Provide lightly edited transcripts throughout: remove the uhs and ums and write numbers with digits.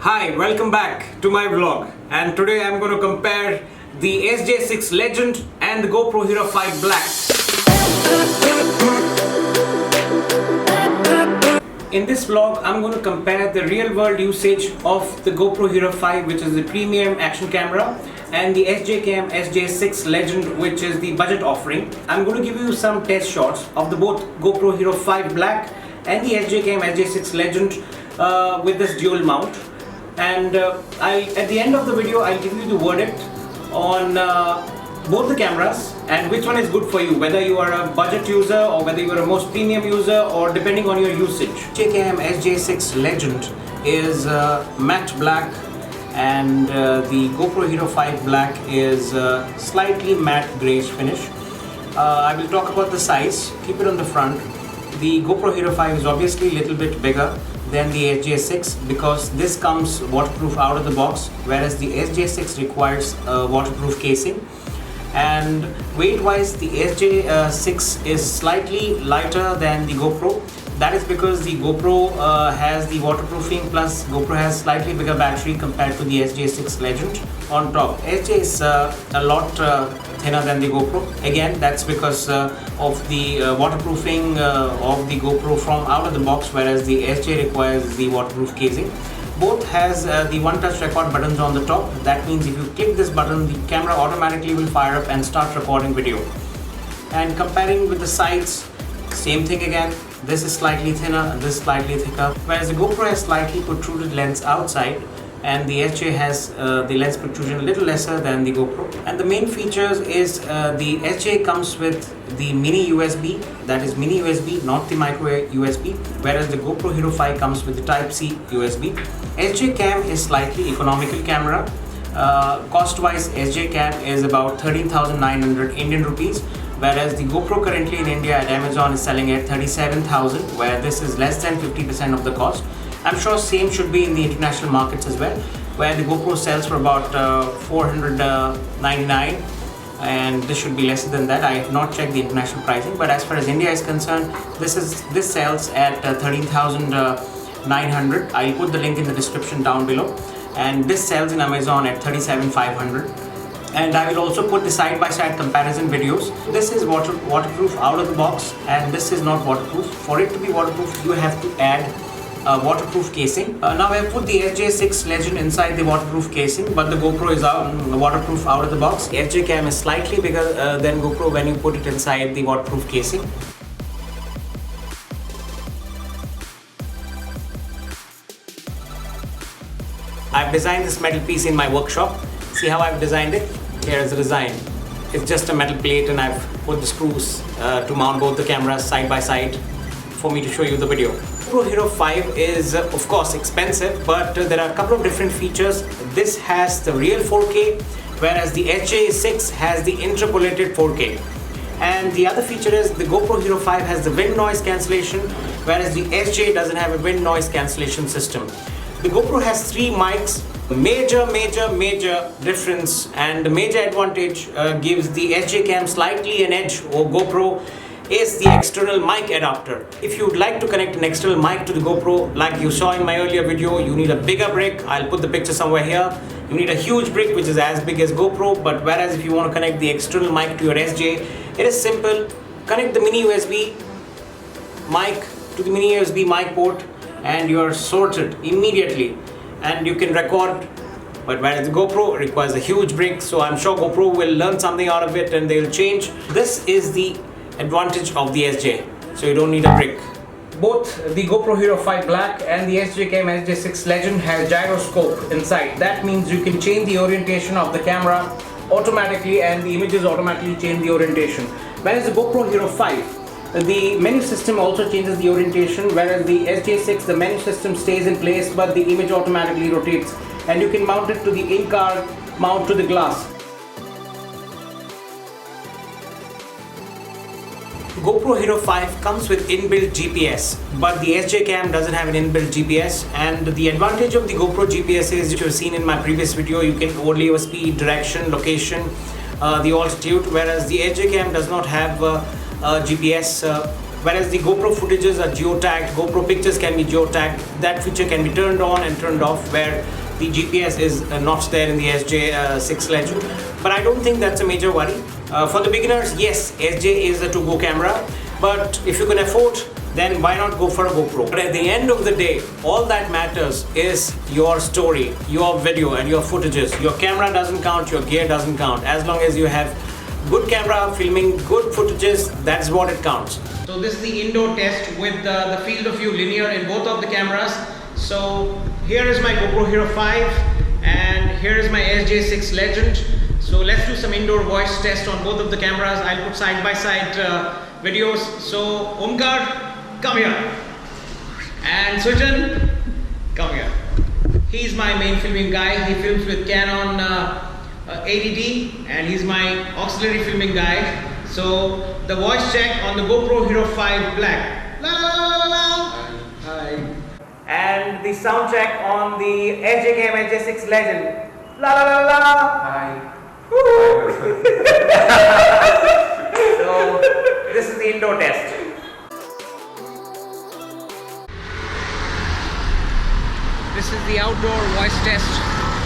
Hi, welcome back to my vlog, and today I'm going to compare the SJ6 Legend and the GoPro Hero 5 Black. In this vlog, I'm going to compare the real world usage of the GoPro Hero 5, which is the premium action camera, and the SJCAM SJ6 Legend, which is the budget offering. I'm going to give you some test shots of the both GoPro Hero 5 Black and the SJCAM SJ6 Legend with this dual mount. And at the end of the video, I'll give you the verdict on both the cameras and which one is good for you, whether you are a budget user or whether you are a most premium user, or depending on your usage. SJCAM SJ6 Legend is matte black, and the GoPro Hero 5 Black is slightly matte greyish finish. I will talk about the size. Keep it on the front. The GoPro Hero 5 is obviously a little bit bigger than the SJ6 because this comes waterproof out of the box, whereas the SJ6 requires a waterproof casing. And weight wise, the SJ6 is slightly lighter than the GoPro. That is because the GoPro has the waterproofing, plus GoPro has slightly bigger battery compared to the SJ6 Legend on top. SJ is a lot thinner than the GoPro. Again, that's because of the waterproofing of the GoPro from out of the box, whereas the SJ requires the waterproof casing. Both has the one-touch record buttons on the top. That means if you click this button, the camera automatically will fire up and start recording video. And comparing with the sides, same thing again. This is slightly thinner and this is slightly thicker, whereas the GoPro has slightly protruded lens outside, and the SJ has the lens protrusion a little lesser than the GoPro. And the main features is the SJ comes with the mini USB, that is mini USB, not the micro USB, whereas the GoPro Hero 5 comes with the Type-C USB. SJCAM is slightly economical camera. Cost-wise, SJCAM is about 13,900 Indian rupees, whereas the GoPro currently in India at Amazon is selling at 37,000, where this is less than 50% of the cost. I'm sure same should be in the international markets as well, where the GoPro sells for about 499, and this should be lesser than that. I have not checked the international pricing, but as far as India is concerned, this sells at 13,900. I'll put the link in the description down below, and this sells in Amazon at 37,500. And I will also put the side-by-side comparison videos. This is waterproof out of the box, and this is not waterproof. For it to be waterproof, you have to add a waterproof casing. Now I have put the SJ6 Legend inside the waterproof casing, but the GoPro is waterproof out of the box. SJCAM is slightly bigger than GoPro when you put it inside the waterproof casing. I've designed this metal piece in my workshop. See how I've designed it? Here is the design. It's just a metal plate, and I've put the screws to mount both the cameras side by side for me to show you the video. GoPro Hero 5 is of course expensive, but there are a couple of different features. This has the real 4K, whereas the SJ6 has the interpolated 4K. And the other feature is the GoPro Hero 5 has the wind noise cancellation, whereas the SJ doesn't have a wind noise cancellation system. The GoPro has 3 mics. Major difference and the major advantage gives the SJCAM slightly an edge over GoPro is the external mic adapter. If you would like to connect an external mic to the GoPro, like you saw in my earlier video, you need a bigger brick. I'll put the picture somewhere here. You need a huge brick which is as big as GoPro, but whereas if you want to connect the external mic to your SJ, it is simple. Connect the mini USB mic to the mini USB mic port and you are sorted immediately, and you can record. But whereas the GoPro requires a huge brick, so I'm sure GoPro will learn something out of it and they'll change. This is the advantage of the SJ, so you don't need a brick. Both the GoPro Hero 5 Black and the SJCAM SJ6 Legend has gyroscope inside. That means you can change the orientation of the camera automatically, and the images automatically change the orientation. Whereas the GoPro Hero 5, the menu system also changes the orientation, whereas the SJ6, the menu system stays in place, but the image automatically rotates, and you can mount it to the in-car mount to the glass. GoPro Hero 5 comes with inbuilt GPS, but the SJCAM doesn't have an inbuilt GPS. And the advantage of the GoPro GPS is, which you've seen in my previous video, you can overlay your speed, direction, location, the altitude, whereas the SJCAM does not have GPS whereas the GoPro footages are geotagged, GoPro pictures can be geotagged. That feature can be turned on and turned off, where the GPS is not there in the SJ6 Legend. But I don't think that's a major worry. For the beginners, yes, SJ is a to-go camera, but if you can afford, then why not go for a GoPro? But at the end of the day, all that matters is your story, your video and your footages. Your camera doesn't count, your gear doesn't count. As long as you have good camera filming good footages, that's what it counts. So this is the indoor test with the field of view linear in both of the cameras. So here is my GoPro Hero 5 and here is my SJ6 Legend. So let's do some indoor voice test on both of the cameras. I'll put side by side videos. So Omkar, come here. And Zhiyun, come here. He's my main filming guy. He films with Canon 80D and he's my auxiliary filming guy. So the voice check on the GoPro Hero 5 Black. La la la la la. Hi. And the sound check on the SJCAM SJ6 Legend. La la la la. Hi. So this is the indoor test. This is the outdoor voice test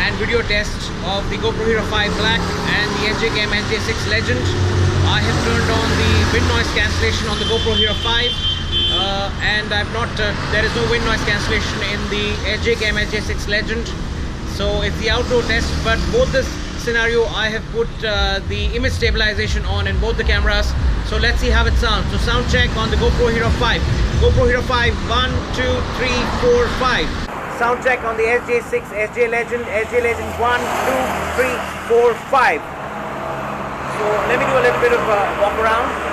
and video test of the GoPro Hero 5 Black and the SJCAM SJ6 Legend. I have turned on the wind noise cancellation on the GoPro Hero 5 and I've not, there is no wind noise cancellation in the SJCAM SJ6 Legend. So it's the outdoor test, but both this scenario I have put the image stabilization on in both the cameras. So let's see how it sounds. So sound check on the GoPro Hero 5. GoPro Hero 5, 1, 2, 3, 4, 5. Sound check on the SJ6 SJ Legend, SJ Legend 1, 2, 3, 4, 5. So let me do a little bit of a walk around.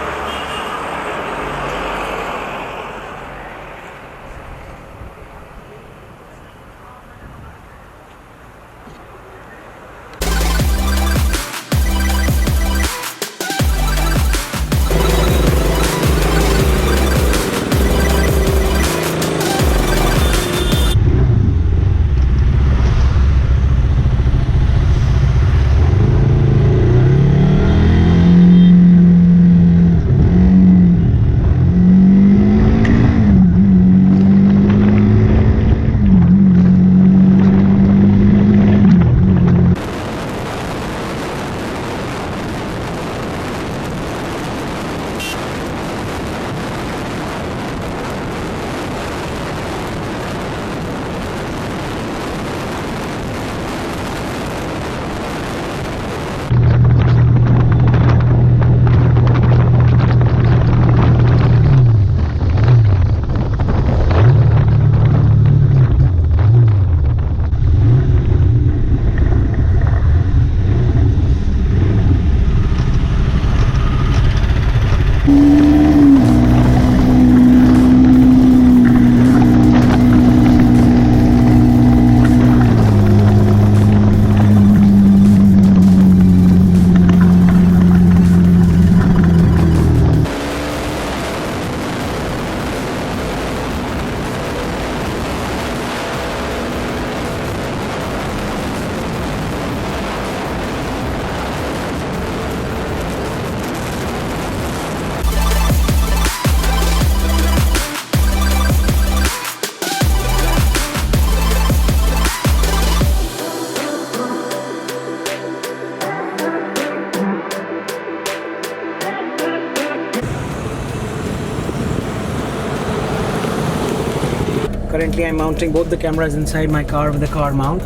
Currently I'm mounting both the cameras inside my car with the car mount.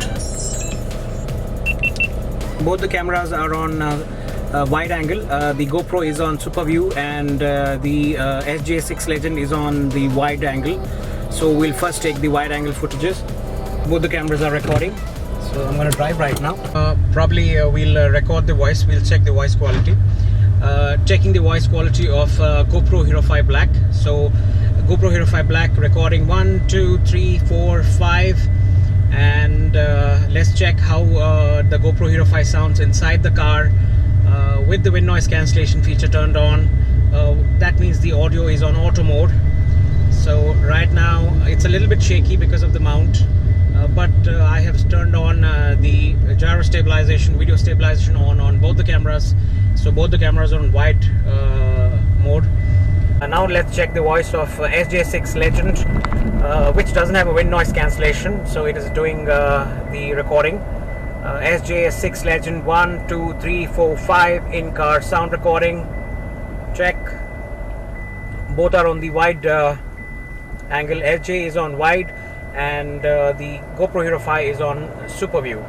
Both the cameras are on wide angle. The GoPro is on super view and the SJ6 Legend is on the wide angle. So we'll first take the wide angle footages. Both the cameras are recording. So I'm going to drive right now. Probably we'll record the voice. We'll check the voice quality. Checking the voice quality of GoPro Hero 5 Black. So GoPro Hero 5 Black recording 1, 2, 3, 4, 5, and let's check how the GoPro Hero 5 sounds inside the car with the wind noise cancellation feature turned on. That means the audio is on auto mode. So right now it's a little bit shaky because of the mount, but I have turned on the gyro stabilization, video stabilization on both the cameras. So both the cameras are on wide mode. Now let's check the voice of SJ6 Legend, which doesn't have a wind noise cancellation, so it is doing the recording. SJ6 Legend 1, 2, 3, 4, 5 in-car sound recording. Check. Both are on the wide angle. SJ is on wide and the GoPro Hero 5 is on super view.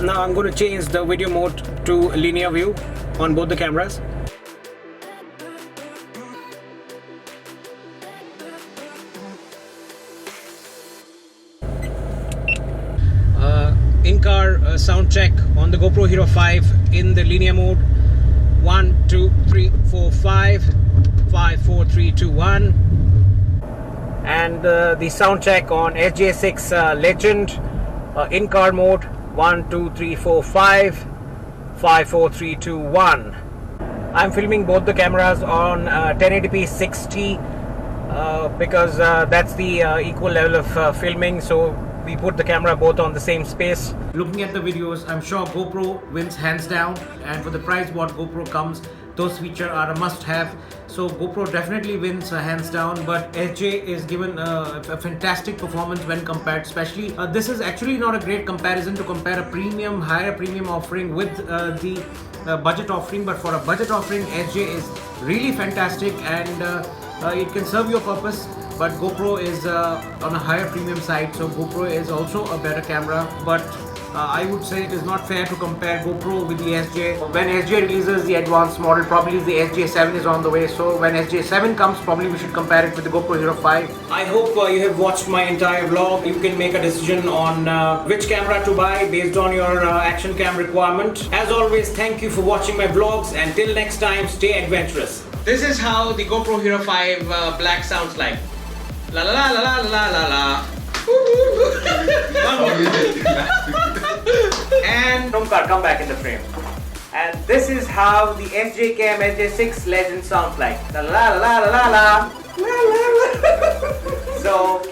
Now I'm going to change the video mode to linear view on both the cameras. In-car sound check on the GoPro Hero 5 in the linear mode. 1, 2, 3, 4, 5, 5, 4, 3, 2, 1. And the sound check on SJ6 Legend in-car mode. 1, 2, 3, 4, 5, 5, 4, 3, 2, 1. I'm filming both the cameras on 1080p 60 because that's the equal level of filming, so we put the camera both on the same space. Looking at the videos, I'm sure GoPro wins hands down, and for the price what GoPro comes, those features are a must-have. So GoPro definitely wins hands down, but SJ is given a fantastic performance when compared. Especially this is actually not a great comparison to compare a premium, higher premium offering with the budget offering, but for a budget offering, SJ is really fantastic and it can serve your purpose. But GoPro is on a higher premium side, so GoPro is also a better camera. But I would say it is not fair to compare GoPro with the SJ. When SJ releases the advanced model, probably the SJ7 is on the way. So when SJ7 comes, probably we should compare it with the GoPro Hero 5. I hope you have watched my entire vlog. You can make a decision on which camera to buy based on your action cam requirement. As always, thank you for watching my vlogs, and till next time, stay adventurous. This is how the GoPro Hero 5 Black sounds like. La la la la la la la. And come back in the frame. And this is how the SJCAM SJ6 Legend sounds like. La la la la la la la. So